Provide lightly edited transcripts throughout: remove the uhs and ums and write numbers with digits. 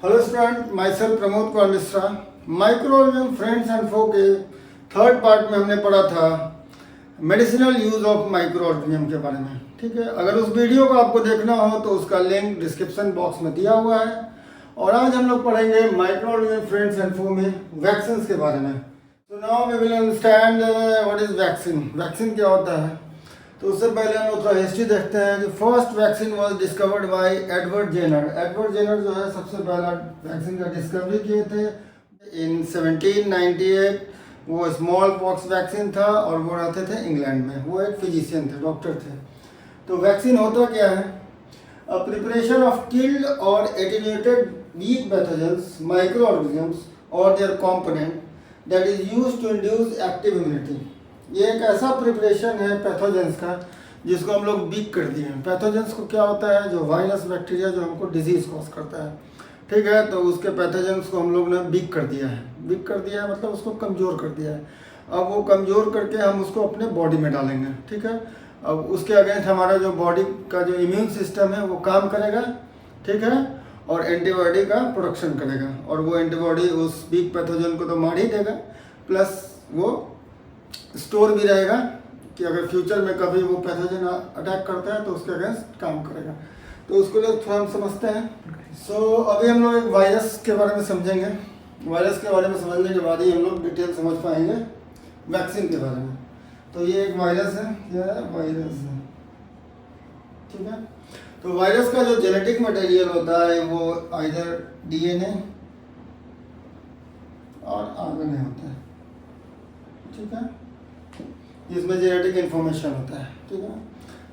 Hello student, myself Pramod Kumar Mishra. Microorganism friends and फो के third part में हमने पढ़ा था मेडिसिनल यूज ऑफ माइक्रोऑर्गेनिज्म के बारे में। ठीक है, अगर उस वीडियो को आपको देखना हो तो उसका लिंक डिस्क्रिप्शन बॉक्स में दिया हुआ है। और आज हम लोग पढ़ेंगे माइक्रोऑर्गेनिज्म फ्रेंड्स एंड फो में वैक्सीन के बारे में। तो now we will understand what is vaccine. Vaccine क्या होता है, तो उससे पहले हम लोग थोड़ा हिस्ट्री देखते हैं कि first vaccine was discovered by Edward Jenner. Edward Jenner जो है सबसे पहला वैक्सीन का डिस्कवरी किए थे इन 1798। वो स्मॉल पॉक्स वैक्सीन था और वो रहते थे इंग्लैंड में। वो एक फिजिशियन थे, डॉक्टर थे। तो वैक्सीन होता क्या है? अ प्रिपरेशन ऑफ किल्ड और एटेन्यूएटेड वीक पैथोजेंस माइक्रोऑर्गेनिजम्स और their component that is used to induce active immunity. ये एक ऐसा प्रिपरेशन है पैथोजेंस का जिसको हम लोग वीक कर दिए हैं। पैथोजेंस को क्या होता है? जो वायरस बैक्टीरिया जो हमको डिजीज कॉज करता है। ठीक है, तो उसके पैथोजेंस को हम लोग ने वीक कर दिया है। वीक कर दिया है मतलब उसको कमज़ोर कर दिया है। अब वो कमज़ोर करके हम उसको अपने बॉडी में डालेंगे। ठीक है, अब उसके अगेंस्ट हमारा जो बॉडी का जो इम्यून सिस्टम है वो काम करेगा। ठीक है, और एंटीबॉडी का प्रोडक्शन करेगा। और वो एंटीबॉडी उस वीक पैथोजन को तो मार ही देगा, प्लस वो स्टोर भी रहेगा कि अगर फ्यूचर में कभी वो पैथोजन अटैक करता है तो उसके अगेंस्ट काम करेगा। तो उसको लिए थोड़ा हम समझते हैं। अभी हम लोग एक वायरस के बारे में समझेंगे। वायरस के बारे में समझने के बाद ही हम लोग डिटेल समझ पाएंगे वैक्सीन के बारे में। तो ये एक वायरस है, क्या है? वायरस है। ठीक है, तो वायरस का जो जेनेटिक मटेरियल होता है वो आइदर डीएनए और आरएनए होता है। ठीक है, इसमें जेनेटिक इन्फॉर्मेशन होता है। ठीक है,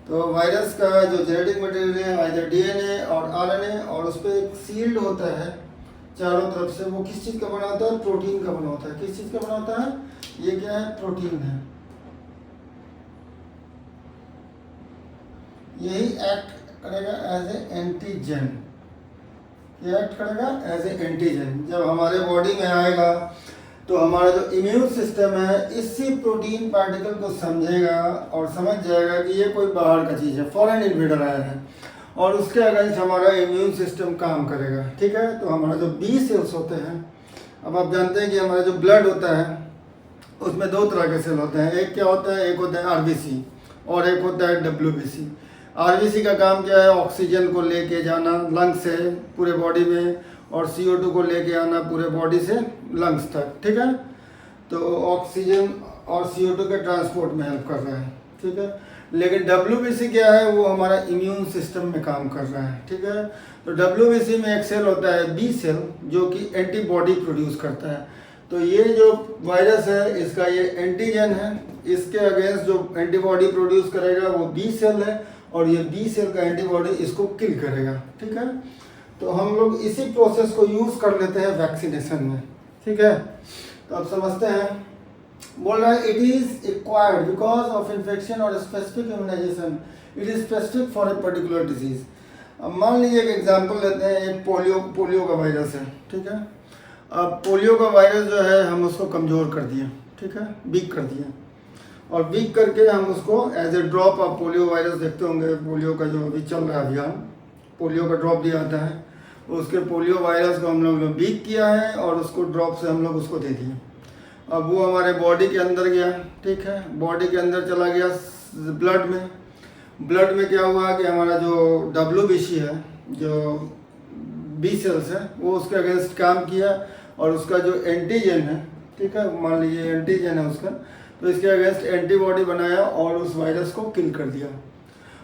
तो वायरस का जो जेनेटिक मटेरियल है आइदर डीएनए और आरएनए, और उस पर एक सील्ड होता है चारों तरफ से। वो किस चीज़ का बना होता है? प्रोटीन का बना होता है। किस चीज़ का बना होता है? ये क्या है? प्रोटीन है। यही एक्ट करेगा एज ए एंटीजन। ये एक्ट करेगा एज ए एंटीजन। जब हमारे बॉडी में आएगा तो हमारा जो इम्यून सिस्टम है इसी प्रोटीन पार्टिकल को समझेगा और समझ जाएगा कि ये कोई बाहर का चीज़ है, फॉरेन इन्वेडर आया है, और उसके अगेंस्ट हमारा इम्यून सिस्टम काम करेगा। ठीक है, तो हमारा जो बी सेल्स होते हैं, अब आप जानते हैं कि हमारा जो ब्लड होता है उसमें दो तरह के सेल होते हैं। एक क्या होता है? एक होता है आरबीसी और एक होता है डब्ल्यूबीसी। आरबीसी का काम क्या है? ऑक्सीजन को लेके जाना लंग से पूरे बॉडी में, और CO2 को लेके आना पूरे बॉडी से लंग्स तक। ठीक है, तो ऑक्सीजन और CO2 के ट्रांसपोर्ट में हेल्प कर रहा है। ठीक है, लेकिन WBC क्या है? वो हमारा इम्यून सिस्टम में काम कर रहा है। ठीक है, तो WBC में एक सेल होता है बी सेल जो कि एंटीबॉडी प्रोड्यूस करता है। तो ये जो वायरस है इसका ये एंटीजन है, इसके अगेंस्ट जो एंटीबॉडी प्रोड्यूस करेगा वो बी सेल है, और ये बी सेल का एंटीबॉडी इसको किल करेगा। ठीक है, तो हम लोग इसी प्रोसेस को यूज़ कर लेते हैं वैक्सीनेशन में। ठीक है, तो अब समझते हैं। बोल रहा है it is acquired because of infection और specific immunisation. It is specific for a particular disease. अब मान लीजिए एक एग्जांपल लेते हैं, एक पोलियो का वायरस है। ठीक है, अब पोलियो का वायरस जो है हम उसको कमज़ोर कर दिए। ठीक है, वीक कर दिए, और वीक करके हम उसको as a drop of polio virus देखते होंगे। पोलियो का जो अभी चल रहा है अभियान, पोलियो का ड्रॉप दिया जाता है, उसके पोलियो वायरस को हम लोग ने वीक किया है और उसको ड्रॉप से हम लोग उसको दे दिए। अब वो हमारे बॉडी के अंदर गया। ठीक है, बॉडी के अंदर चला गया ब्लड में। ब्लड में क्या हुआ कि हमारा जो WBC है, जो बी सेल्स है, वो उसके अगेंस्ट काम किया, और उसका जो एंटीजन है, ठीक है, मान लीजिए एंटीजन है उसका, तो इसके अगेंस्ट एंटीबॉडी बनाया और उस वायरस को किल कर दिया।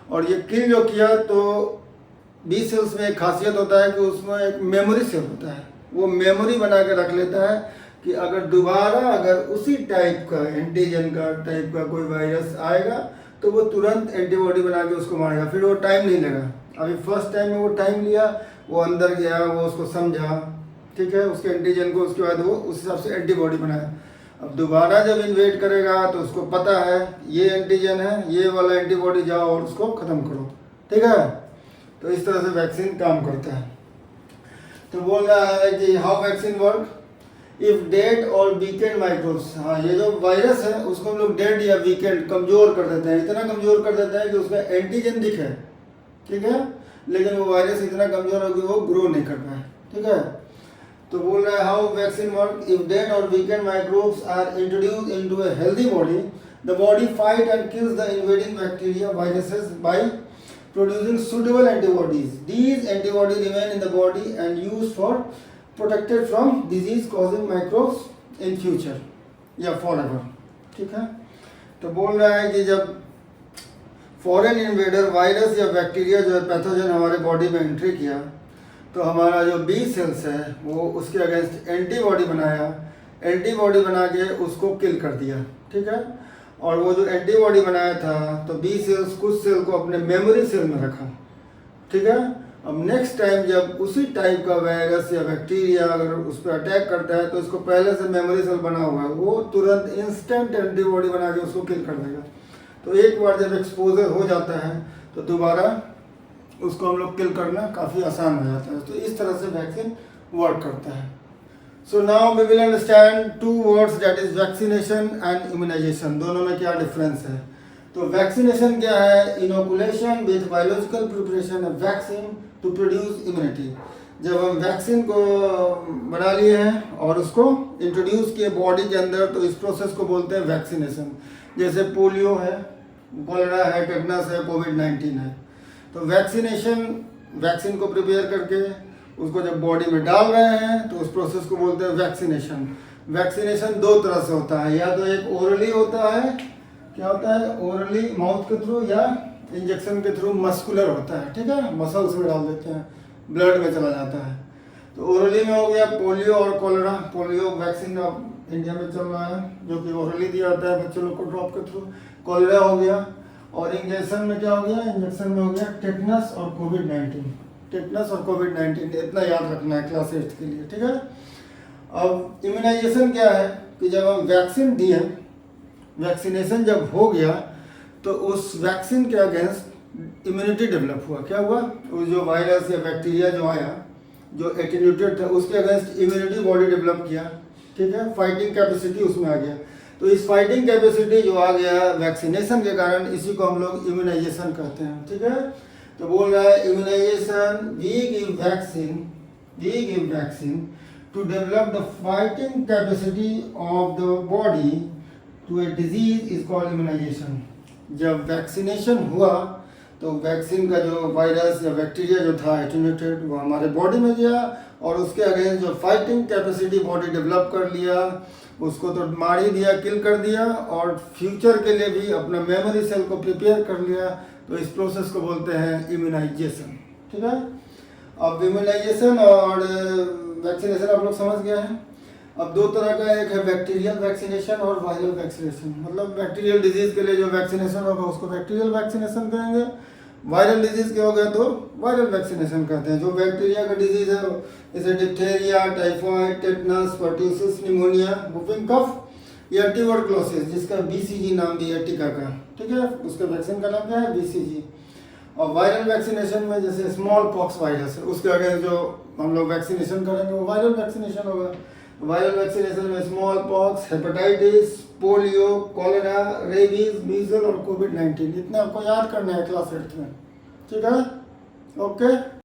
और ये किल जो किया, तो बी सेल्स में एक खासियत होता है कि उसमें एक मेमोरी सेल होता है। वो मेमोरी बना के रख लेता है कि अगर दोबारा अगर उसी टाइप का एंटीजन का टाइप का कोई वायरस आएगा तो वो तुरंत एंटीबॉडी बना के उसको मारेगा। फिर वो टाइम नहीं लगा। अभी फर्स्ट टाइम में वो टाइम लिया, वो अंदर गया, वो उसको समझा, ठीक है, उसके एंटीजन को, उसके बाद वो उस हिसाब से एंटीबॉडी बनाया। अब दोबारा जब इन्वेट करेगा तो उसको पता है ये एंटीजन है, ये वाला एंटीबॉडी, जाओ और उसको ख़त्म करो। ठीक है, तो इस तरह से वैक्सीन काम करता है। तो बोल रहा है कि how vaccine work if dead or weakened microbes. हाँ, ये जो वायरस है उसको हम लोग डेड या वीकेंड कमज़ोर कर देते हैं। इतना कमज़ोर कर देते हैं कि उसका एंटीजन दिखे। ठीक है, लेकिन वो वायरस इतना कमज़ोर हो कि वो ग्रो नहीं कर पाए। ठीक है। तो बोल रहा है how vaccine work, if dead or weakened microbes are introduce into a healthy body, the body fight and kills the invading bacteria viruses by producing suitable antibodies. These antibodies remain in the body and used for protected from disease causing microbes in future या forever. ठीक है। तो बोल रहा है कि जब foreign invader virus या बैक्टीरिया जो है पैथोजन हमारे बॉडी में एंट्री किया, तो हमारा जो बी सेल्स है वो उसके अगेंस्ट एंटीबॉडी बनाया, एंटीबॉडी बना के उसको किल कर दिया। ठीक है। और वो जो एंटीबॉडी बनाया था तो बी सेल्स कुछ सेल को अपने मेमोरी सेल में रखा। ठीक है। अब नेक्स्ट टाइम जब उसी टाइप का वायरस या बैक्टीरिया अगर उस पर अटैक करता है तो इसको पहले से मेमोरी सेल बना हुआ है, वो तुरंत इंस्टेंट एंटीबॉडी बना के उसको किल कर देगा। तो एक बार जब एक्सपोजर हो जाता है तो दोबारा उसको हम लोग किल करना काफ़ी आसान हो जाता है। तो इस तरह से वैक्सीन वर्क करता है। So now we will understand two words, that is vaccination and immunization. दोनों में क्या डिफरेंस है। तो वैक्सीनेशन क्या है, inoculation with biological preparation of vaccine to produce immunity. जब हम वैक्सीन को बना लिए हैं और उसको इंट्रोड्यूस किए बॉडी के अंदर, तो इस प्रोसेस को बोलते हैं वैक्सीनेशन। जैसे पोलियो है, कोलेरा है, टेटनस है, कोविड-19 है। तो वैक्सीनेशन, वैक्सीन को प्रिपेयर करके उसको जब बॉडी में डाल रहे हैं तो उस प्रोसेस को बोलते हैं वैक्सीनेशन। वैक्सीनेशन दो तरह से होता है, या तो एक ओरली होता है, क्या होता है, ओरली माउथ के थ्रू, या इंजेक्शन के थ्रू मस्कुलर होता है। ठीक है, मसल्स में डाल देते हैं, ब्लड में चला जाता है। तो ओरली में हो गया पोलियो और कोलेरा। पोलियो वैक्सीन अब इंडिया में चल रहा है जो कि ओरली दिया जाता है बच्चों लोग को ड्रॉप के थ्रू। कोलेरा हो गया, और इंजेक्शन में क्या हो गया, इंजेक्शन में हो गया टेटनस और कोविड-19। टेटनस और कोविड-19 इतना याद रखना है क्लास 8 के लिए। ठीक है। अब इम्यूनाइजेशन क्या है कि जब हम वैक्सीन दिए, वैक्सीनेशन जब हो गया तो उस वैक्सीन के अगेंस्ट इम्यूनिटी डेवलप हुआ। क्या हुआ, उस जो वायरस या बैक्टीरिया जो आया जो एटेन्यूटेड था उसके अगेंस्ट इम्यूनिटी बॉडी डेवलप किया। ठीक है, फाइटिंग कैपेसिटी उसमें आ गया। तो इस फाइटिंग कैपेसिटी जो आ गया वैक्सीनेशन के कारण, इसी को हम लोग इम्यूनाइजेशन कहते हैं। ठीक है। तो बोल रहा है immunisation, we give vaccine to develop the fighting capacity of the body to a disease is called immunisation. जब वैक्सीनेशन हुआ तो वैक्सीन का जो वायरस या बैक्टीरिया जो था एटेन्यूटेड, वो हमारे बॉडी में गया और उसके अगेंस्ट जो फाइटिंग कैपेसिटी बॉडी डेवलप कर लिया, उसको तो मार ही दिया, किल कर दिया, और फ्यूचर के लिए भी अपना मेमोरी सेल को प्रिपेयर कर लिया। तो इस प्रोसेस को बोलते हैं इम्यूनाइजेशन। ठीक है। अब इम्यूनाइजेशन और वैक्सीनेशन आप लोग समझ गए हैं। अब दो तरह का, एक है बैक्टीरियल वैक्सीनेशन और वायरल वैक्सीनेशन। मतलब बैक्टीरियल डिजीज के लिए जो वैक्सीनेशन होगा उसको बैक्टीरियल वैक्सीनेशन कहेंगे, वायरल डिजीज के हो गया तो वायरल वैक्सीनेशन कहते हैं। जो बैक्टीरिया का डिजीज है जैसे diphtheria, typhoid, tetanus, pertussis, pneumonia, whooping cough या ट्यूबरक्लोसिस, जिसका BCG नाम दिया है टीका का। ठीक है, उसके वैक्सीन का नाम क्या है, BCG। और वायरल वैक्सीनेशन में जैसे स्मॉल पॉक्स वायरस है, उसके अगेंस्ट जो हम लोग वैक्सीनेशन करेंगे वो वायरल वैक्सीनेशन होगा। वायरल वैक्सीनेशन में smallpox, hepatitis, polio, cholera, rabies, measles और कोविड-19, इतना आपको याद करना है क्लास 8 में। ठीक है, ओके।